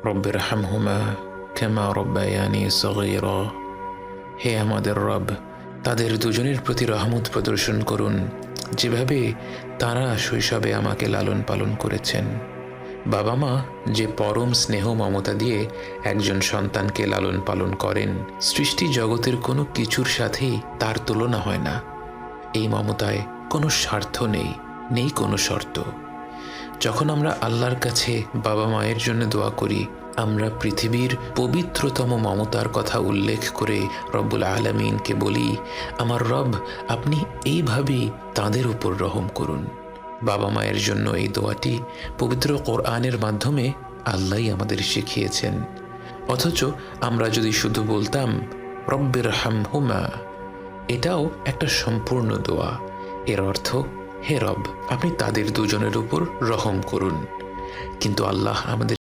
রব্বিরহামহুমা কামা রব্বায়ানি সগীরা। হে আমাদের রব, তাদের দুজনের প্রতি রহমত প্রদর্শন করুন যেভাবে তারা শৈশবে আমাকে লালন পালন করেছেন। বাবা মা যে পরম স্নেহ মমতা দিয়ে একজন সন্তানকে লালন পালন করেন, সৃষ্টি জগতের কোনো কিছুর সাথেই তার তুলনা হয় না। এই মমতায় কোনো স্বার্থ নেই, নেই কোনো শর্ত। যখন আমরা আল্লাহর কাছে বাবা মায়ের জন্য দোয়া করি, আমরা পৃথিবীর পবিত্রতম মমতার কথা উল্লেখ করে রব্বুল আলামিনকে বলি, আমার রব, আপনি এইভাবেই তাদের উপর রহম করুন। বাবা মায়ের জন্য এই দোয়াটি পবিত্র কোরআনের মাধ্যমে আল্লাহই আমাদের শিখিয়েছেন। অথচ আমরা যদি শুধু বলতাম রব্বিরহামহুমা, এটাও একটা সম্পূর্ণ দোয়া। এর অর্থ, হে রব, আপনি তাদের দুজনের উপর রহম করুন। কিন্তু আল্লাহ আমাদের